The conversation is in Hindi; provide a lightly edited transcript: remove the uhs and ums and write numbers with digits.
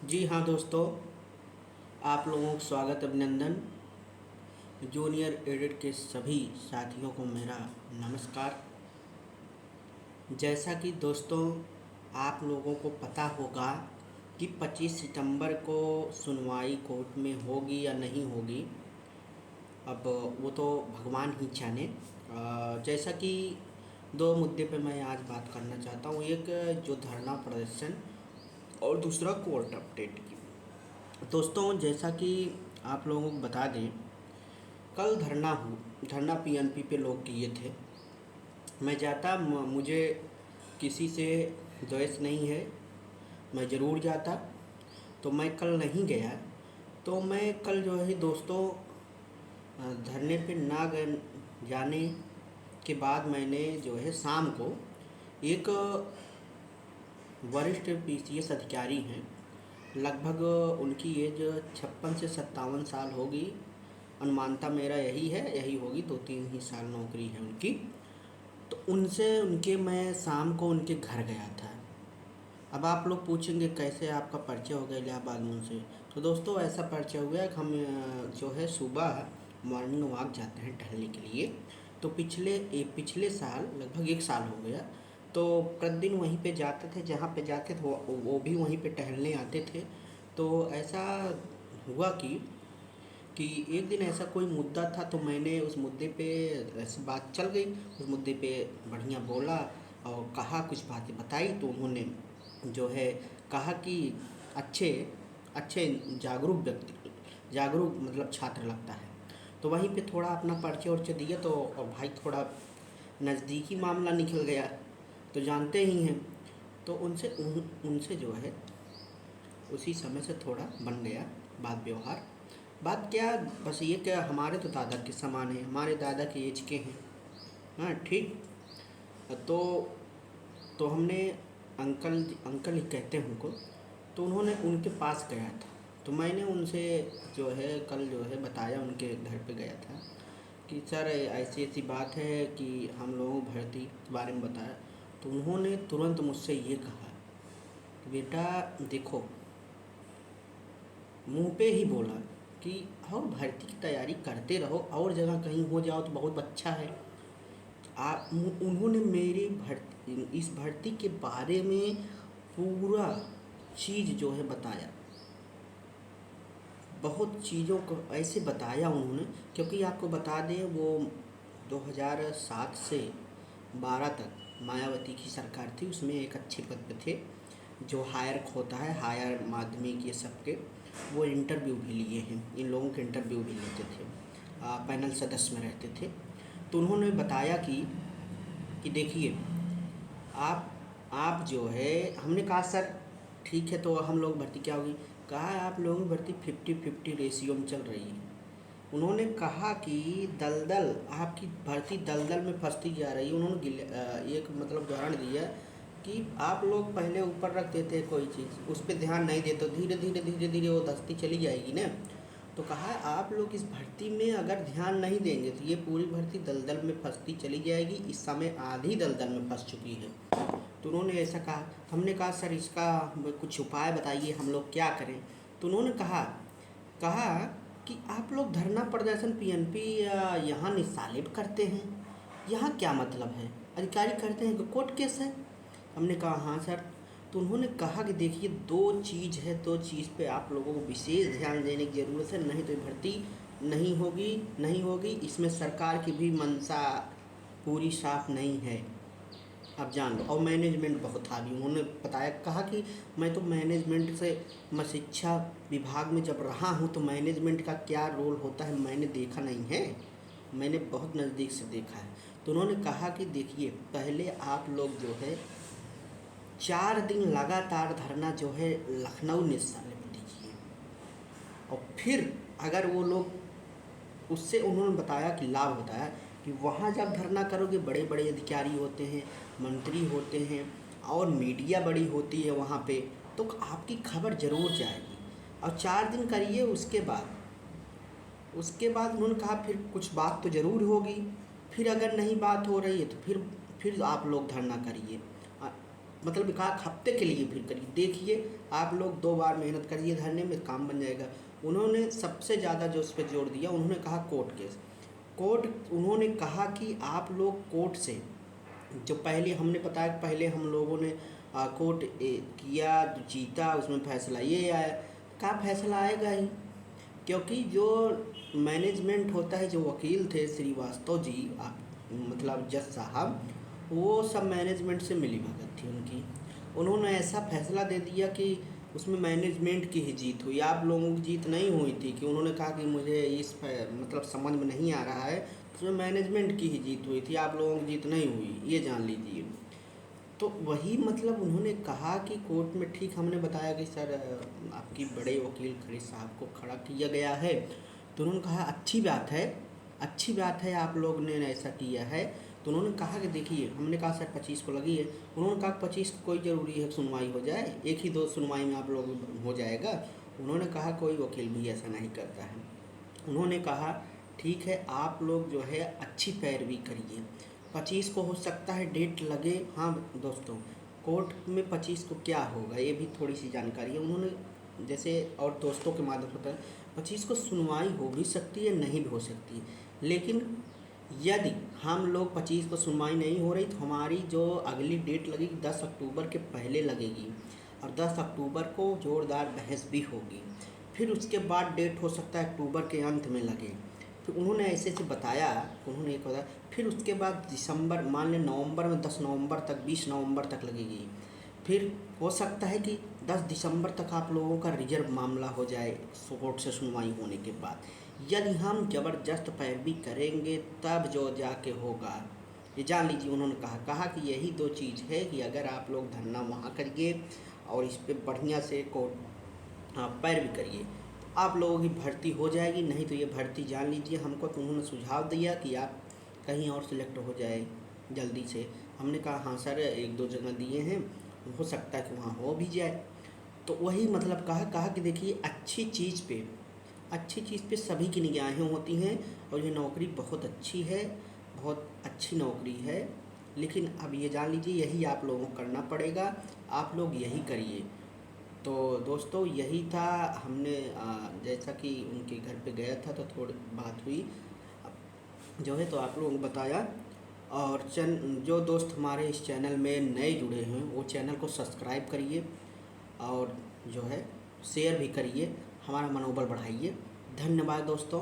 जी हाँ दोस्तों, आप लोगों को स्वागत अभिनंदन। जूनियर एडिट के सभी साथियों को मेरा नमस्कार। जैसा कि दोस्तों आप लोगों को पता होगा कि 25 सितंबर को सुनवाई कोर्ट में होगी या नहीं होगी, अब वो तो भगवान ही जाने। जैसा कि दो मुद्दे पे मैं आज बात करना चाहता हूँ, एक जो धरना प्रदर्शन और दूसरा कोर्ट अपडेट की। दोस्तों जैसा कि आप लोगों को बता दें, कल धरना पीएनपी पे लोग किए थे। मैं जाता, मुझे किसी से द्वेष नहीं है, मैं ज़रूर जाता। तो मैं कल नहीं गया। तो मैं कल जो है दोस्तों धरने पे ना जाने के बाद मैंने जो है शाम को एक वरिष्ठ पीसीएस अधिकारी हैं, लगभग उनकी एज 56 से 57 साल होगी, अनुमानता मेरा यही है, यही होगी, 2-3 ही साल नौकरी है उनकी। तो उनके मैं शाम को उनके घर गया था। अब आप लोग पूछेंगे कैसे आपका परिचय हो गया इलाहाबाद में उनसे। तो दोस्तों ऐसा परिचय हुआ कि हम जो है सुबह मॉर्निंग वॉक जाते हैं टहलने के लिए। तो पिछले साल लगभग 1 साल हो गया, तो प्रतिदिन वहीं पे जाते थे, जहाँ पे जाते थे वो भी वहीं पे टहलने आते थे। तो ऐसा हुआ कि एक दिन ऐसा कोई मुद्दा था, तो मैंने उस मुद्दे पे ऐसी बात चल गई, उस मुद्दे पे बढ़िया बोला और कहा, कुछ बातें बताई। तो उन्होंने जो है कहा कि अच्छे अच्छे जागरूक मतलब छात्र लगता है। तो वहीं पे थोड़ा अपना परिचय उर्चय दिया, तो और भाई थोड़ा नज़दीकी मामला निकल गया, तो जानते ही हैं। तो उनसे जो है उसी समय से थोड़ा बन गया बात व्यवहार। बात क्या, बस ये क्या, हमारे तो दादा के समान है, हमारे दादा के एज के हैं। हाँ ठीक। तो हमने अंकल अंकल ही कहते हैं उनको। तो उन्होंने उनके पास गया था। तो मैंने उनसे जो है कल जो है बताया, उनके घर पे गया था कि सर ऐसी ऐसी बात है कि हम लोगों को भर्ती के बारे में बताया। तो उन्होंने तुरंत मुझसे ये कहा कि बेटा देखो, मुंह पे ही बोला कि और भर्ती की तैयारी करते रहो, और जगह कहीं हो जाओ तो बहुत अच्छा है। उन्होंने मेरी इस भर्ती के बारे में पूरा चीज़ जो है बताया, बहुत चीज़ों को ऐसे बताया उन्होंने। क्योंकि आपको बता दें, वो 2007 से 12 तक मायावती की सरकार थी, उसमें एक अच्छे पद पे थे, जो हायर होता है, हायर माध्यमिक ये सब के, वो इंटरव्यू भी लिए हैं, इन लोगों के इंटरव्यू भी लेते थे, पैनल सदस्य में रहते थे। तो उन्होंने बताया कि देखिए आप जो है, हमने कहा सर ठीक है, तो हम लोग भर्ती क्या होगी। कहा आप लोगों की भर्ती 50-50 रेशियो में चल रही है। उन्होंने कहा कि दलदल, आपकी भर्ती दलदल में फंसती जा रही है। उन्होंने एक मतलब उदाहरण दिया कि आप लोग पहले ऊपर रख देते हैं कोई चीज़, उस पर ध्यान नहीं देते, धीरे धीरे वो धंसती चली जाएगी ना। तो कहा आप लोग इस भर्ती में अगर ध्यान नहीं देंगे तो ये पूरी भर्ती दलदल में फंसती चली जाएगी। इस समय आधी दलदल में फंस चुकी है। तो उन्होंने ऐसा कहा। तो हमने कहा सर इसका कुछ उपाय बताइए, हम लोग क्या करें। तो उन्होंने कहा कि आप लोग धरना प्रदर्शन पीएनपी यहाँ निस्सालिब करते हैं, यहाँ क्या मतलब है, अधिकारी करते हैं कि कोर्ट केस है। हमने कहा हाँ सर। तो उन्होंने कहा कि देखिए दो चीज़ है, दो चीज़ पे आप लोगों को विशेष ध्यान देने की ज़रूरत है, नहीं तो ये भर्ती नहीं होगी। इसमें सरकार की भी मंशा पूरी साफ नहीं है, आप जान लो। और मैनेजमेंट बहुत हावी, उन्होंने बताया, कहा कि मैं तो मैनेजमेंट से, मैं शिक्षा विभाग में जब रहा हूँ तो मैनेजमेंट का क्या रोल होता है मैंने देखा नहीं है, मैंने बहुत नज़दीक से देखा है। तो उन्होंने कहा कि देखिए पहले आप लोग जो है 4 दिन लगातार धरना जो है लखनऊ निस्साले में दीजिए, और फिर अगर वो लोग, उससे उन्होंने बताया कि लाभ होता है कि वहाँ जब धरना करोगे बड़े बड़े अधिकारी होते हैं, मंत्री होते हैं, और मीडिया बड़ी होती है वहाँ पे, तो आपकी खबर ज़रूर जाएगी। और 4 दिन करिए, उसके बाद उन्होंने कहा फिर कुछ बात तो ज़रूर होगी, फिर अगर नहीं बात हो रही है तो फिर आप लोग धरना करिए। मतलब एक आध हफ्ते के लिए फिर करिए, देखिए आप लोग 2 बार मेहनत करिए धरने में, काम बन जाएगा। उन्होंने सबसे ज़्यादा जो उस पर जोर दिया, उन्होंने कहा कोर्ट केस। कोर्ट, उन्होंने कहा कि आप लोग कोर्ट से, जो पहले हमने बताया, पहले हम लोगों ने कोर्ट किया, जीता, उसमें फैसला ये आया। कहा फैसला आएगा ही, क्योंकि जो मैनेजमेंट होता है, जो वकील थे श्रीवास्तव जी, मतलब जज साहब, वो सब मैनेजमेंट से मिली भगत थी उनकी। उन्होंने ऐसा फैसला दे दिया कि उसमें मैनेजमेंट की ही जीत हुई, आप लोगों की जीत नहीं हुई थी। कि उन्होंने कहा कि मुझे मतलब समझ में नहीं आ रहा है, उसमें मैनेजमेंट की ही जीत हुई थी, आप लोगों की जीत नहीं हुई, ये जान लीजिए। तो वही मतलब उन्होंने कहा कि कोर्ट में, ठीक हमने बताया कि सर आपकी बड़े वकील खलील साहब को खड़ा किया गया है। तो उन्होंने कहा अच्छी बात है, अच्छी बात है आप लोग ने ऐसा किया है। तो उन्होंने कहा कि देखिए, हमने कहा सर 25 को लगी है। उन्होंने कहा 25 को कोई ज़रूरी है सुनवाई हो जाए, एक ही 2 सुनवाई में आप लोग हो जाएगा। उन्होंने कहा कोई वकील भी ऐसा नहीं करता है। उन्होंने कहा ठीक है, आप लोग जो है अच्छी पैरवी करिए, 25 को हो सकता है डेट लगे। हाँ दोस्तों, कोर्ट में 25 को क्या होगा, ये भी थोड़ी सी जानकारी है। उन्होंने जैसे और दोस्तों के माध्यम से बताया, 25 को सुनवाई हो भी सकती है, नहीं भी हो सकती है। लेकिन यदि हम लोग 25 को सुनवाई नहीं हो रही, तो हमारी जो अगली डेट लगेगी 10 अक्टूबर के पहले लगेगी, और 10 अक्टूबर को ज़ोरदार बहस भी होगी। फिर उसके बाद डेट हो सकता है अक्टूबर के अंत में लगे। फिर उन्होंने ऐसे ऐसे बताया, उन्होंने एक बताया, फिर उसके बाद दिसंबर, मान लें नवंबर में 10 नवंबर तक, 20 नवंबर तक लगेगी। फिर हो सकता है कि 10 दिसंबर तक आप लोगों का रिजर्व मामला हो जाए कोर्ट से सुनवाई होने के बाद। यदि हम ज़बरदस्त पैरवी करेंगे तब जो जाके होगा, ये जान लीजिए। उन्होंने कहा कि यही 2 चीज़ है कि अगर आप लोग धरना वहाँ करिए और इस पर बढ़िया से कोर्ट पैरवी करिए, तो आप लोगों की भर्ती हो जाएगी। नहीं तो ये भर्ती जान लीजिए, हमको तो उन्होंने सुझाव दिया कि आप कहीं और सिलेक्ट हो जाए जल्दी से। हमने कहा हाँ सर, 1-2 जगह दिए हैं, हो सकता है कि वहाँ हो भी जाए। तो वही मतलब कहा कि देखिए, अच्छी चीज़ पे सभी की निगाहें होती हैं, और ये नौकरी बहुत अच्छी है, बहुत अच्छी नौकरी है। लेकिन अब ये जान लीजिए, यही आप लोगों को करना पड़ेगा, आप लोग यही करिए। तो दोस्तों यही था, हमने जैसा कि उनके घर पे गया था तो थोड़ी बात हुई जो है, तो आप लोगों को बताया। और जो दोस्त हमारे इस चैनल में नए जुड़े हैं, वो चैनल को सब्सक्राइब करिए, और जो है शेयर भी करिए, हमारा मनोबल बढ़ाइए। धन्यवाद दोस्तों।